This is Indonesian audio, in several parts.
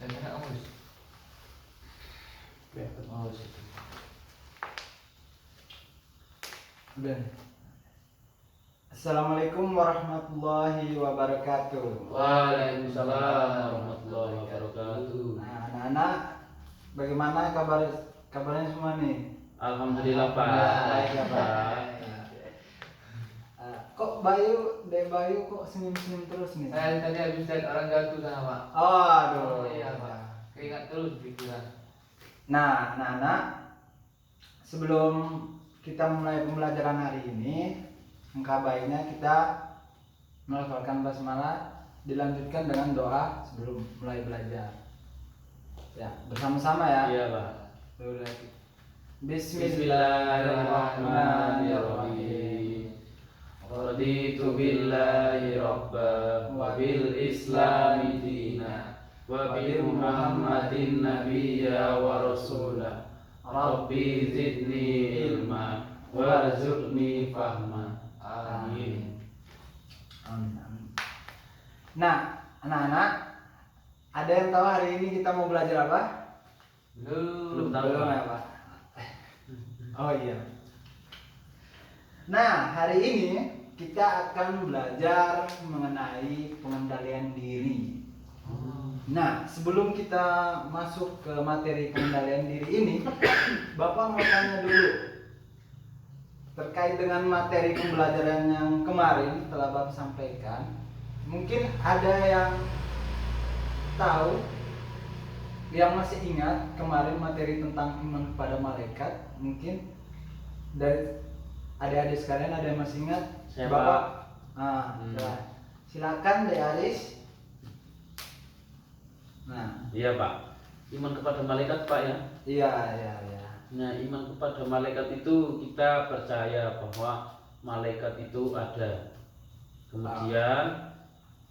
Dan kena aus. Aus itu. Udah. Assalamualaikum warahmatullahi wabarakatuh. Waalaikumsalam warahmatullahi wabarakatuh. Nah, anak-anak, bagaimana kabarnya semua nih? Alhamdulillah Pak. Baik ya, Pak. Pak. Kok Bayu kok senyum-senyum terus nih? Saya tadi habis lihat orang jatuh sana Pak. Oh, aduh. Iya Pak. Keingat terus pikiran. Nah, anak-anak, sebelum kita mulai pembelajaran hari ini, angka baiknya kita melafalkan basmalah, dilanjutkan dengan doa sebelum mulai belajar. Ya, bersama-sama ya. Iya Pak. Bismillahirrahmanirrahim. Raditu billahi rabba wa bil islami dina wa bi muhammadin nabiyya wa rasula. Rabbi zidni ilma warzuqni fahma. Amin. Amin. Nah, anak-anak, ada yang tahu hari ini kita mau belajar apa? Belum tahu Belum ya, Pak? Oh iya. Nah, hari ini kita akan belajar mengenai pengendalian diri. Nah, sebelum kita masuk ke materi pengendalian diri ini, Bapak mau tanya dulu terkait dengan materi pembelajaran yang kemarin telah Bapak sampaikan. Mungkin ada yang tahu, yang masih ingat kemarin materi tentang iman kepada malaikat. Mungkin dari adik-adik sekalian ada yang masih ingat? Saya, Bapak. Pak. Silakan Dek Aris. Nah, Iya Pak. Iman kepada malaikat Pak ya. iya. Nah, iman kepada malaikat itu kita percaya bahwa malaikat itu ada. Kemudian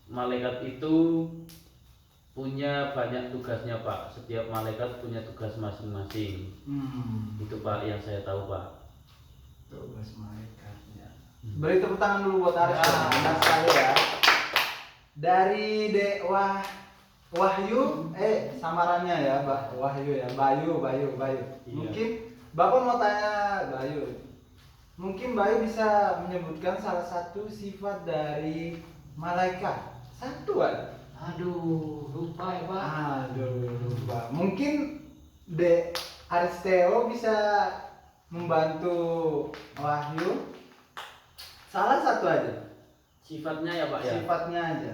malaikat itu punya banyak tugasnya Pak. Setiap malaikat punya tugas masing-masing. Itu Pak yang saya tahu Pak. Tugas malaikatnya. Beri tepuk tangan dulu buat Aris. Benar sekali ya. Dari Dek Wahyu, samarannya ya, Mbak Wahyu ya, Bayu. Iya. Mungkin Bapak mau tanya Bayu. Mungkin Bayu bisa menyebutkan salah satu sifat dari malaikat. Satu aja. Aduh, lupa ya Pak. Lupa. Mungkin Dek Aristeo bisa membantu Wahyu. Salah satu aja. Sifatnya ya Pak ya. Sifatnya aja.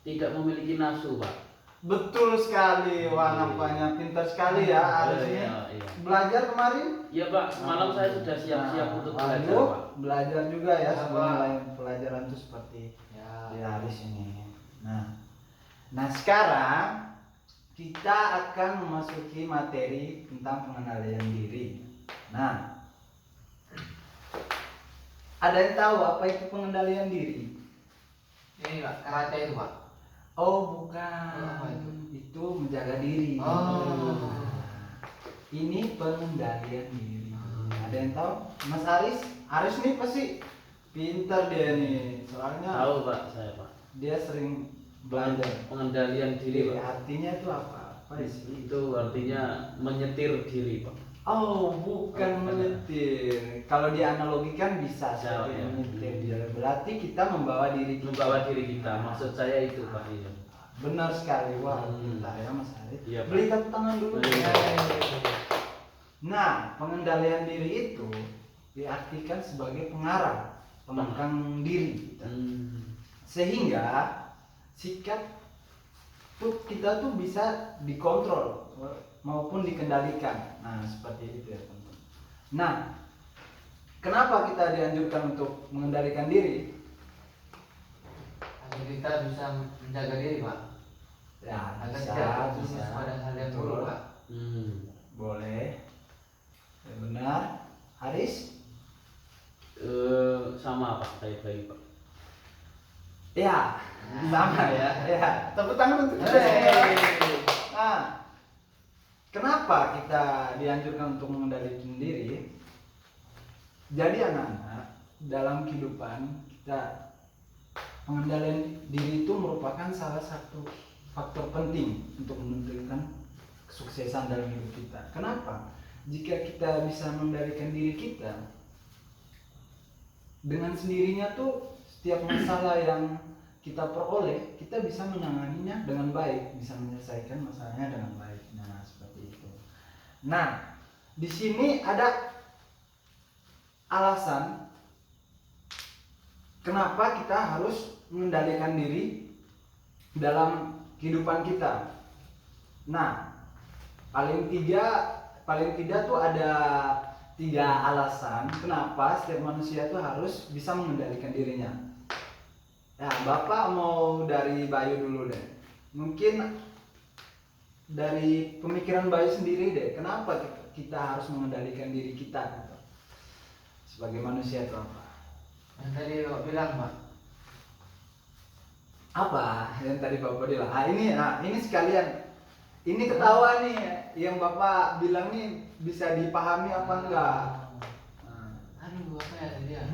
Tidak memiliki nafsu Pak. Betul sekali. Wah, nampaknya pintar sekali ya Aris ini. Iya. Belajar kemarin? Iya Pak, semalam saya sudah siap-siap untuk belajar Wahyu Pak. belajar juga ya Ya, sebelum Pak. mulai pelajaran itu seperti di Ya. Aris ini. Nah sekarang kita akan memasuki materi tentang pengendalian diri. Nah, ada yang tahu apa itu pengendalian diri? Ini Pak, karate itu Pak. Oh bukan, Apa itu menjaga diri. Oh. Ini pengendalian diri. Ada yang tahu? Mas Aris? Aris nih pasti pintar dia nih, soalnya Tahu Pak, saya Pak. dia sering belajar. Pengendalian diri Pak. Artinya itu apa? Apa sih? Itu artinya menyetir diri Pak. Oh, bukan menyetir. Kalau dianalogikan bisa Bisa, seperti ya. menyetir dia. Berarti kita membawa diri kita. Membawa diri kita. Maksud saya itu Pak. Iya. Benar sekali. Wah, pintar ya Mas Aris. Iya, Pak. Beri tepuk tangan dulu. Iya. Nah, pengendalian diri itu diartikan sebagai pengarah, pengekang diri kita. Sehingga sikap kita tuh bisa dikontrol maupun dikendalikan. Nah, seperti itu ya teman-teman. Nah, kenapa kita dianjurkan untuk mengendalikan diri? Agar kita bisa menjaga diri Pak. Ya, Agar bisa, tidak terjerumus bisa. pada hal yang buruk Pak. Boleh. Ya, benar. Haris? Sama Pak, kayak bayi Pak. Ya, sama ya. Ya, tepuk tangan untuk kita Hey. semua. Nah, kenapa kita dianjurkan untuk mengendalikan diri? Jadi anak-anak, dalam kehidupan kita, pengendalian diri itu merupakan salah satu faktor penting untuk menentukan kesuksesan dalam hidup kita. Kenapa? Jika kita bisa mengendalikan diri kita, dengan sendirinya tuh setiap masalah yang kita peroleh, kita bisa menanganinya dengan baik, bisa menyelesaikan masalahnya dengan baik. Nah, seperti itu. Nah, di sini ada alasan kenapa kita harus mengendalikan diri dalam kehidupan kita. Nah, paling tidak tuh ada 3 alasan kenapa setiap manusia tuh harus bisa mengendalikan dirinya. Ya, Bapak mau dari Bayu dulu deh. Mungkin dari pemikiran Bayu sendiri deh, kenapa kita harus mengendalikan diri kita gitu, sebagai manusia itu apa? Yang tadi Bapak bilang, Pak. Apa yang tadi Bapak bilang? Ini sekalian. Ini ketawa nih, yang Bapak bilang nih bisa dipahami apa enggak? Aduh, apa ya tadi ya?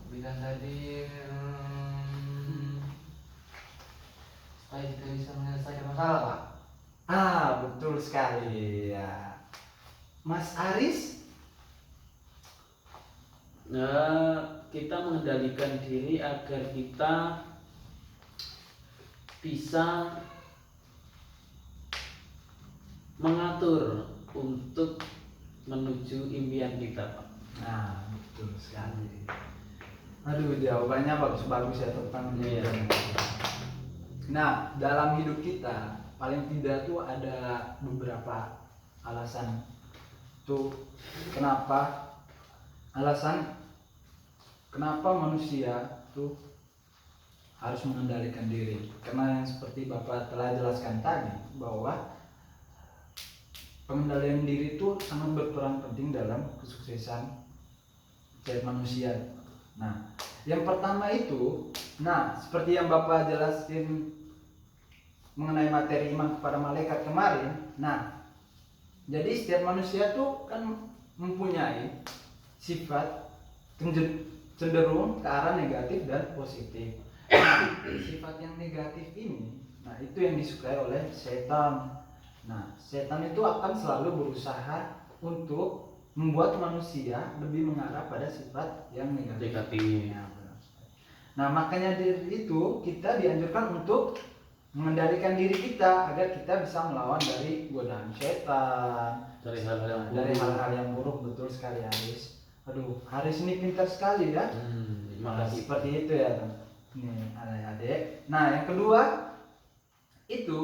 Bilang tadi supaya kita bisa menyelesaikan masalah, Pak. Betul sekali ya. Mas Aris? Kita mengendalikan diri agar kita bisa mengatur untuk menuju impian kita, Pak. Betul sekali. Aduh, jawabannya bagus-bagus ya tentang impian. Nah, dalam hidup kita paling tidak tuh ada beberapa alasan tuh kenapa manusia tuh harus mengendalikan diri. Karena yang seperti Bapak telah jelaskan tadi, bahwa pengendalian diri itu sangat berperan penting dalam kesuksesan setiap manusia. Nah, yang pertama itu, seperti yang Bapak jelasin mengenai materi iman kepada malaikat kemarin. Jadi setiap manusia tuh kan mempunyai sifat cenderung ke arah negatif dan positif. Sifat yang negatif ini, itu yang disukai oleh setan. Setan itu akan selalu berusaha untuk membuat manusia lebih mengarah pada sifat yang negatif. Makanya dari itu kita dianjurkan untuk mengendalikan diri kita agar kita bisa melawan dari godaan setan, Dari hal-hal yang buruk. Betul sekali, Haris. Aduh, Haris ini pintar sekali ya. Seperti itu ya, nih adik-adik. Yang kedua itu,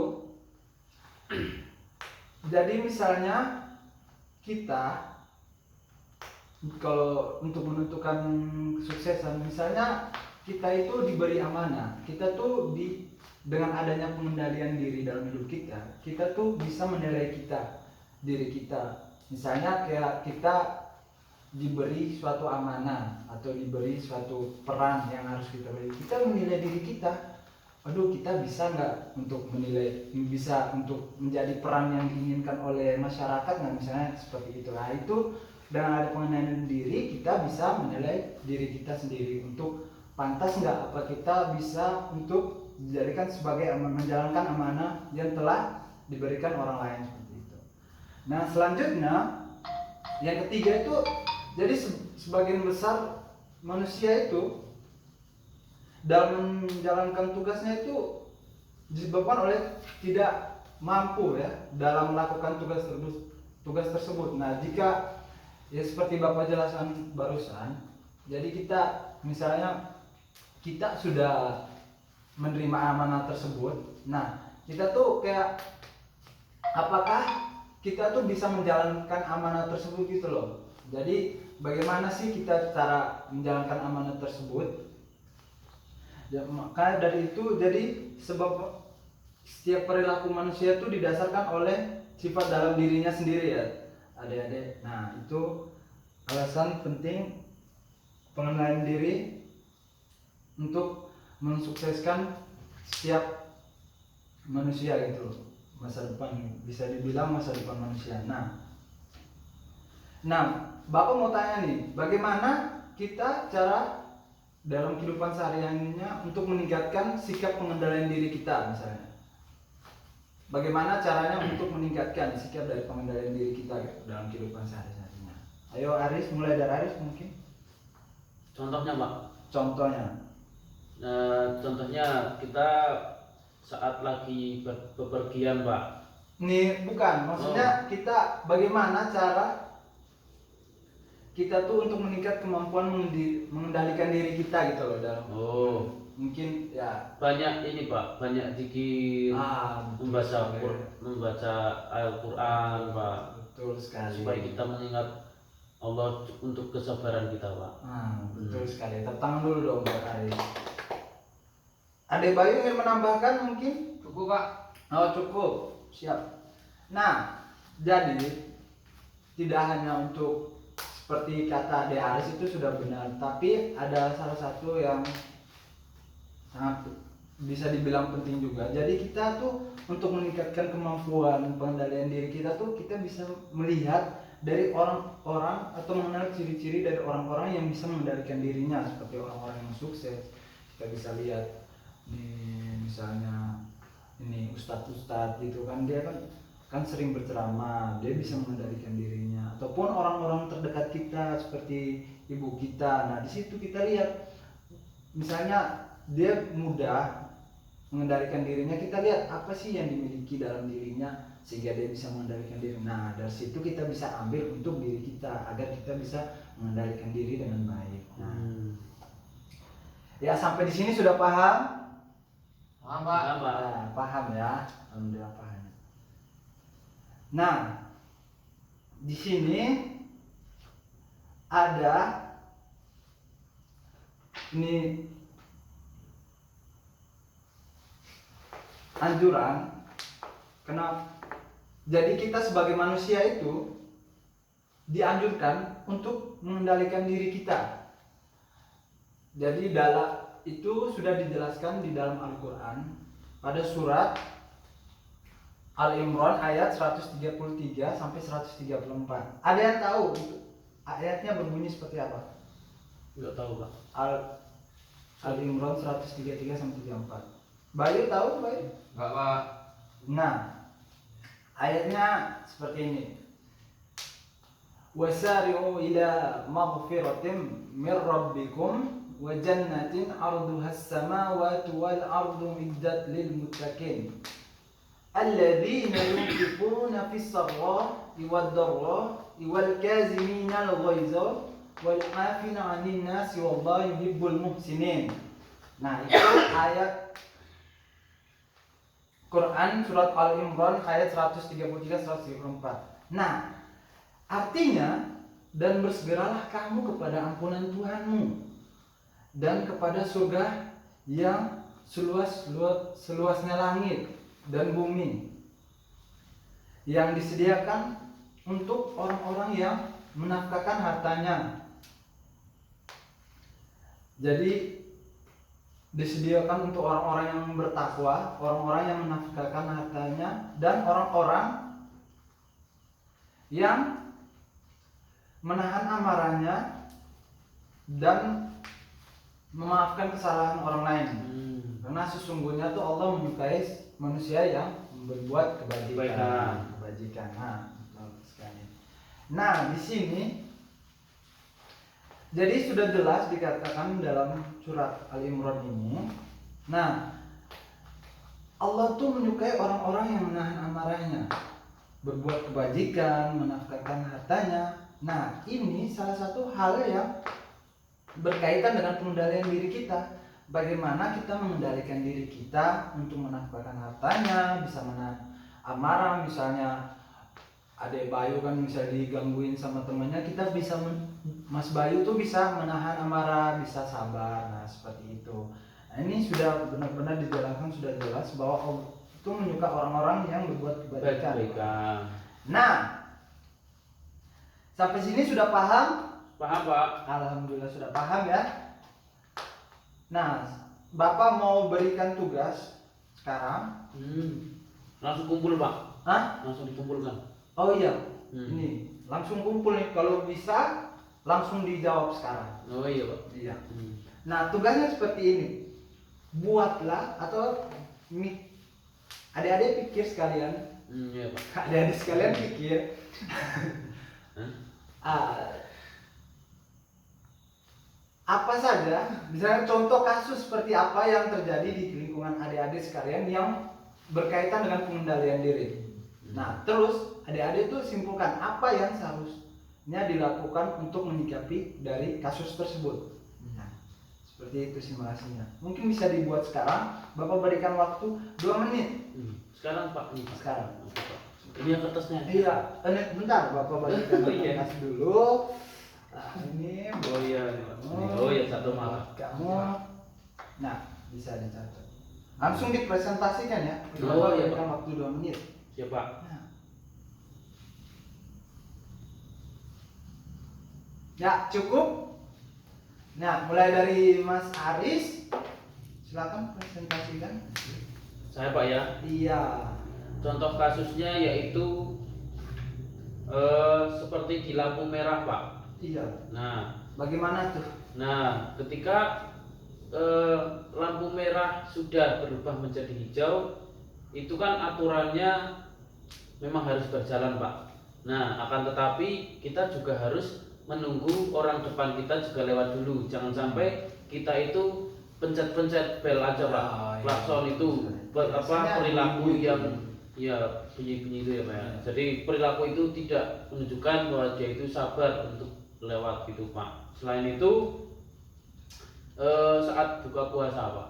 jadi misalnya kita kalau untuk menentukan kesuksesan, misalnya kita itu diberi amanah, kita tuh dengan adanya pengendalian diri dalam hidup kita tuh bisa menilai diri kita. Misalnya kayak kita diberi suatu amanah atau diberi suatu peran yang harus kita beri, kita menilai diri kita. Kita bisa nggak untuk menjadi peran yang diinginkan oleh masyarakat nggak, misalnya seperti itu. Itu dengan ada pengendalian diri kita bisa menilai diri kita sendiri untuk pantas nggak apa kita bisa untuk dijadikan sebagai menjalankan amanah yang telah diberikan orang lain, seperti itu. Selanjutnya yang ketiga itu, jadi sebagian besar manusia itu dalam menjalankan tugasnya itu disebabkan oleh tidak mampu ya dalam melakukan tugas tersebut. Jika ya seperti Bapak jelaskan barusan, jadi kita misalnya kita sudah menerima amanah tersebut, kita tuh kayak apakah kita tuh bisa menjalankan amanah tersebut gitu loh. Jadi bagaimana sih kita cara menjalankan amanah tersebut? Maka dari itu, jadi sebab setiap perilaku manusia itu didasarkan oleh sifat dalam dirinya sendiri ya, adik-adik. Itu alasan penting pengendalian diri untuk mensukseskan setiap manusia gitu, masa depan, bisa dibilang masa depan manusia. Bapak mau tanya nih, bagaimana kita cara dalam kehidupan sehari-harinya untuk meningkatkan sikap pengendalian diri kita misalnya? bagaimana caranya untuk meningkatkan sikap dari pengendalian diri kita gitu, dalam kehidupan sehari-harinya. Ayo Aris, mulai dari Aris mungkin. Contohnya Pak, Contohnya. contohnya kita saat lagi bepergian Pak. Nih bukan, maksudnya kita bagaimana cara kita tuh untuk meningkat kemampuan mengendalikan diri kita gitu loh dalam. Mungkin ya Banyak ini Pak, banyak zikir, membaca Al-Quran Pak. Betul sekali. Supaya kita mengingat Allah untuk kesabaran kita Pak. Betul sekali. Tepuk tangan dulu dong buat Aris. Adek Bayu ingin menambahkan mungkin? Cukup Pak. Oh cukup, siap. Nah, jadi tidak hanya untuk seperti kata Adek Aris itu sudah benar, tapi ada salah satu yang sangat bisa dibilang penting juga. Jadi kita tuh untuk meningkatkan kemampuan pengendalian diri kita tuh kita bisa melihat dari orang-orang atau mengenal ciri-ciri dari orang-orang yang bisa mengendalikan dirinya, seperti orang-orang yang sukses. Kita bisa lihat nih, misalnya ini ustadz-ustadz gitu kan, dia kan sering berceramah, dia bisa mengendalikan dirinya. Ataupun orang-orang terdekat kita seperti ibu kita. Nah, di situ kita lihat misalnya dia mudah mengendalikan dirinya, kita lihat apa sih yang dimiliki dalam dirinya sehingga dia bisa mengendalikan diri. Nah, dari situ kita bisa ambil untuk diri kita agar kita bisa mengendalikan diri dengan baik. Nah, ya sampai di sini sudah paham? Paham Pak. Nah, paham ya, alhamdulillah paham. Nah, di sini ada ini anjuran. Kenapa? Jadi kita sebagai manusia itu dianjurkan untuk mengendalikan diri kita. Jadi dalam itu sudah dijelaskan di dalam Al-Quran pada surat Al-Imran ayat 133 sampai 134. Ada yang tahu itu ayatnya berbunyi seperti apa? Enggak tahu Pak. Al-Imran 133 sampai 34. Bayu tahu Bayu? Enggak Pak. Nah, ayatnya seperti ini. Wasari'u ila maghfiratin min rabbikum wa jannatin 'arduha as-samawati wal ardu iddat lil muttaqin alladzina yunfiquna fis sarra'i wad dharra'i wal kazimina al ghaiza wal 'afina 'anil nasi wallahu yuhibbul muhsinin. Nah, itu ayat Quran surat Al-Imran ayat 133-134. Nah, artinya, dan bersegeralah kamu kepada ampunan Tuhanmu dan kepada surga yang seluasnya langit dan bumi, yang disediakan untuk orang-orang yang menafkahkan hartanya. Jadi disediakan untuk orang-orang yang bertakwa, orang-orang yang menafkahkan hartanya, dan orang-orang yang menahan amarahnya dan memaafkan kesalahan orang lain. Karena sesungguhnya tuh Allah menyukai manusia yang berbuat kebajikan. Nah, di sini jadi sudah jelas dikatakan dalam surat Al-Imran ini. Nah, Allah tuh menyukai orang-orang yang menahan amarahnya, berbuat kebajikan, menafkahkan hartanya. Nah, ini salah satu hal yang berkaitan dengan pengendalian diri kita. Bagaimana kita mengendalikan diri kita untuk menafkahkan hartanya, bisa menahan amarah. Misalnya Adek Bayu kan bisa digangguin sama temannya, kita bisa Mas Bayu tuh bisa menahan amarah, bisa sabar. Nah, seperti itu. Nah, ini sudah benar-benar dijelaskan, sudah jelas bahwa Allah itu menyukai orang-orang yang berbuat kebajikan. Nah, sampai sini sudah paham? Paham Pak. Alhamdulillah sudah paham ya. Nah, Bapak mau berikan tugas sekarang. Langsung kumpul Pak. Hah? Langsung dikumpulkan. Oh iya, ini langsung kumpul nih. Kalau bisa langsung dijawab sekarang. Oh iya Pak. Iya. Nah, tugasnya seperti ini. Buatlah atau Adik-adik pikir sekalian, Iya Pak. adik-adik sekalian pikir, Hah? ah, apa saja, misalnya contoh kasus seperti apa yang terjadi di lingkungan adik-adik sekalian yang berkaitan dengan pengendalian diri. Nah, terus adik-adik tuh simpulkan apa yang seharusnya dilakukan untuk menyikapi dari kasus tersebut. Nah, seperti itu simulasinya. Mungkin bisa dibuat sekarang. Bapak berikan waktu 2 menit. Sekarang Pak, ini Pak. Sekarang. Oke, Pak. Ini yang kertasnya. Iya, bentar Bapak berikan Iya. kertas dulu. Nah, ini Oh iya, ini, Pak. Ini, oh iya, satu malah. kamu. Nah, bisa dicatat. Langsung dipresentasikan ya. Oh, Bapak iya, berikan Pak. waktu 2 menit. Siap Pak. Nah. Ya, cukup. Nah, mulai dari Mas Aris. Silakan presentasikan. Saya Pak ya. Iya. Contoh kasusnya yaitu seperti di lampu merah Pak. Iya. Nah, Bagaimana tuh? ketika lampu merah sudah berubah menjadi hijau, itu kan aturannya memang harus berjalan Pak. Nah, akan tetapi kita juga harus menunggu orang depan kita juga lewat dulu. Jangan sampai kita itu pencet-pencet bel aja Pak. Oh, iya. Klakson itu Biasanya perilaku bunyi-bunyi. yang ya bunyi-bunyi itu ya Pak ya. Jadi perilaku itu tidak menunjukkan bahwa dia itu sabar untuk lewat gitu Pak. Selain itu saat buka puasa Pak.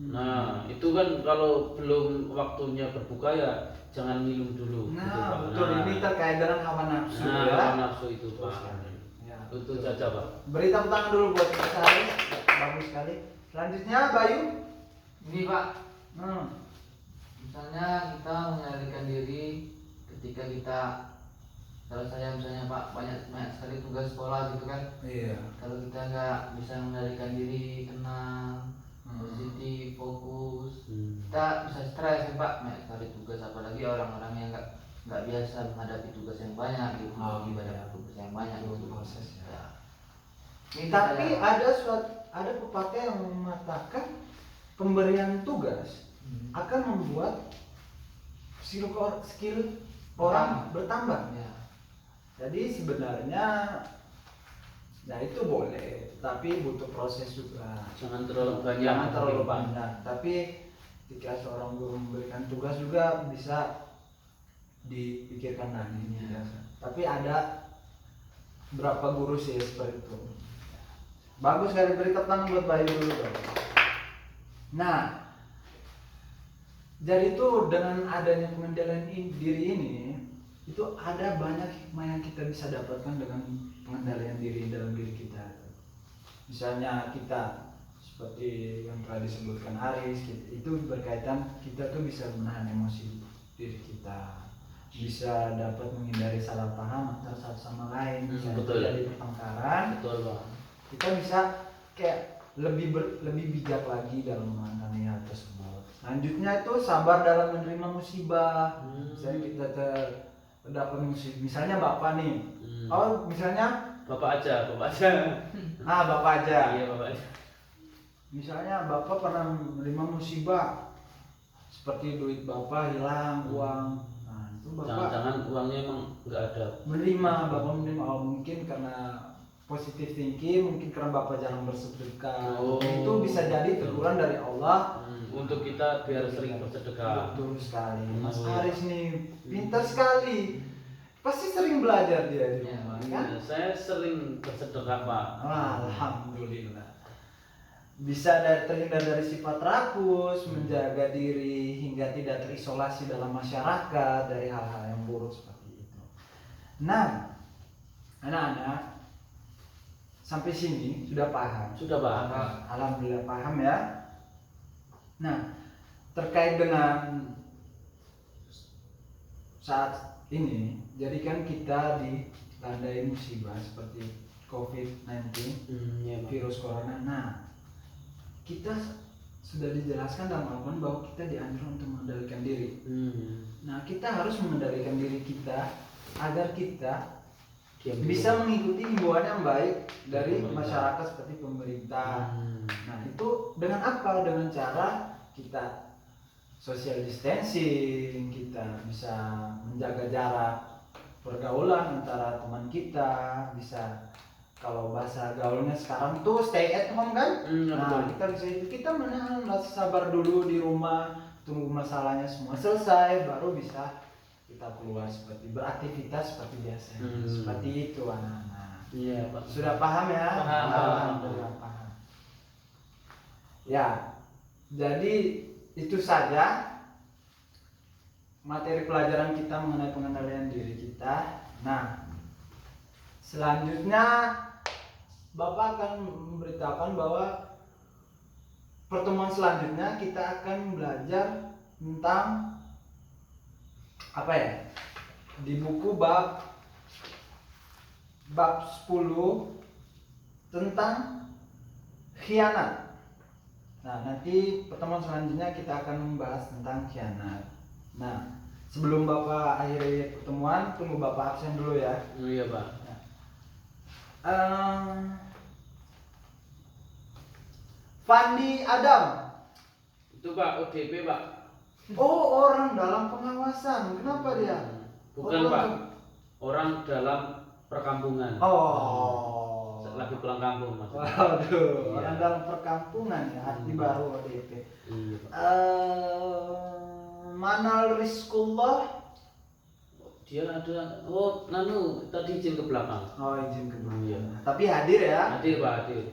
Nah, itu kan kalau belum waktunya berbuka ya jangan minum dulu gitu, Nah, Pak. betul. Nah, Ini terkait dengan hawa nafsu nah, ya. hawa nafsu itu Betul Pak. sekali. Ya, Itu betul. saja Pak. Beri tepuk tangan dulu buat Mas Aris. Bagus sekali. Selanjutnya Bayu. Ini Pak, Hmm. misalnya kita mengendalikan diri ketika kita, kalau saya misalnya Pak banyak sekali tugas sekolah gitu kan. Iya. Kalau kita nggak bisa mengendalikan diri, tenang, positif, fokus, kita bisa stres ya Pak, banyak sekali tugas, apalagi orang-orang yang nggak biasa menghadapi tugas yang banyak gitu, Oh, pada iya. tugas yang banyak Itu gitu. proses ya. Ya. Ini Tapi saya- ada pepatah yang mengatakan pemberian tugas akan membuat skill orang bertambah. ya. Jadi sebenarnya ya itu boleh, tapi butuh proses juga. Jangan terlalu banyak. Jangan terlalu Pak. banyak. Tapi ketika seorang guru memberikan tugas juga bisa dipikirkan lagi. Ya. Tapi ada berapa guru sih seperti itu. Bagus sekali, beri tepuk tangan buat Bayu dulu dong. Nah, jadi itu dengan adanya pengendalian diri ini, itu ada banyak hikmah yang kita bisa dapatkan dengan pengendalian diri dalam diri kita. Misalnya kita seperti yang telah disebutkan Aris, itu berkaitan kita tuh bisa menahan emosi diri kita, bisa dapat menghindari salah paham antara satu sama lain, bisa betul. terjadi pertengkaran. Betul Pak. Kita bisa kayak lebih bijak lagi dalam menangani hal tersebut. Selanjutnya itu sabar dalam menerima musibah. Misalnya kita terdapat musibah, misalnya bapak nih. Oh, misalnya Bapak aja. bapak aja. Iya Bapak aja. Misalnya bapak pernah menerima musibah seperti duit bapak hilang, uang. Nah, itu bapak Jangan-jangan uangnya emang nggak ada. bapak menerima, oh, mungkin karena positive thinking, mungkin karena bapak jarang bersedekah. Oh. Itu bisa jadi teguran dari Allah. Untuk kita biar sering bersedekah. Betul sekali. Mas Oh, iya. Aris nih pintar sekali. Pasti sering belajar dia di Ya, rumah kan? Iya, saya sering bersedekah Pak. Alhamdulillah. Bisa terhindar dari sifat rakus, menjaga diri hingga tidak terisolasi dalam masyarakat dari hal-hal yang buruk seperti itu. Nah, anak-anak sampai sini sudah paham. Sudah Pak. Alhamdulillah paham ya. Nah, terkait dengan saat ini, jadi kan kita dilandai musibah seperti COVID-19, Iya Pak. virus corona. Nah, kita sudah dijelaskan dalam Al-Quran bahwa kita dianjurkan untuk mengendalikan diri. Nah, kita harus mengendalikan diri kita agar kita bisa mengikuti himbauan yang baik dari Pemerintah. masyarakat seperti pemerintah. Nah, itu dengan apa? Dengan cara kita social distancing, kita bisa menjaga jarak pergaulan antara teman kita, bisa kalau bahasa gaulnya sekarang tuh stay at home kan. Nah, kita bisa itu, kita menahan rasa sabar dulu di rumah, tunggu masalahnya semua selesai baru bisa kita keluar seperti beraktivitas seperti biasa. Seperti itu anak-anak. Iya, Pak. Sudah paham ya? Paham. Alhamdulillah paham. Ya, jadi itu saja materi pelajaran kita mengenai pengendalian diri kita. Nah, selanjutnya Bapak akan memberitakan bahwa pertemuan selanjutnya kita akan belajar tentang apa ya? Di buku bab 10 tentang khianat. Nah, nanti pertemuan selanjutnya kita akan membahas tentang khianat. Nah, sebelum Bapak akhiri pertemuan, tunggu Bapak absen dulu ya. Iya, Pak. Fandi Adam. Itu Pak, ODP Pak. Oh, orang dalam pengawasan. Kenapa dia? Bukan Oh, Pak. Orang dalam perkampungan. Oh. Lagi pulang kampung maksudnya. Waduh, Iya. orang dalam perkampungan ya, arti baru ODP. Iya, Pak. Manal Rizkullah. Dia ada, tadi izin ke belakang. Oh, izin ke belakang. Iya. Tapi hadir ya. Hadir Pak, hadir.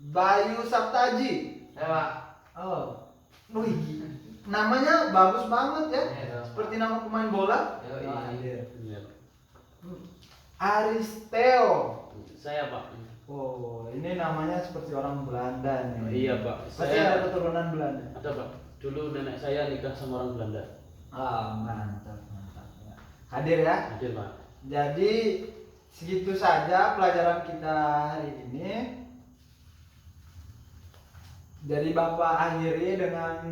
Bayu Saptaji. Ya Pak. Oh. Wih, namanya bagus banget ya. Iya, Pak. Seperti nama pemain bola. Yoi. Oh, hadir. Iya. Aristeo. Saya Pak. Oh, ini namanya seperti orang Belanda nih. Iya Pak. Pasti ada keturunan Belanda. Ada Pak. Dulu nenek saya nikah sama orang Belanda. Ah, mantap, mantap. Ya. Hadir ya. Hadir Pak. Jadi segitu saja pelajaran kita hari ini. Jadi Bapak akhiri dengan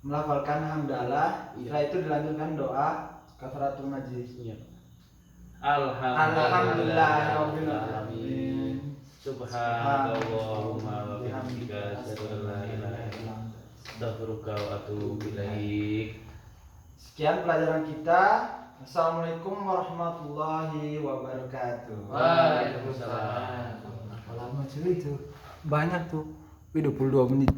melafalkan hamdalah. Iya. Setelah itu dilanjutkan doa kafaratul majlis. Iya. Alhamdulillahirabbil Alhamdulillahirrahmanirrahim. Subhanallahumma wa bihamdika asyhadu an la ilaha illa anta astaghfiruka wa atubu ilaik. Sekian pelajaran kita. Assalamualaikum warahmatullahi wabarakatuh. Waalaikumsalam. Lama cuy itu. Banyak tuh. 22 menit.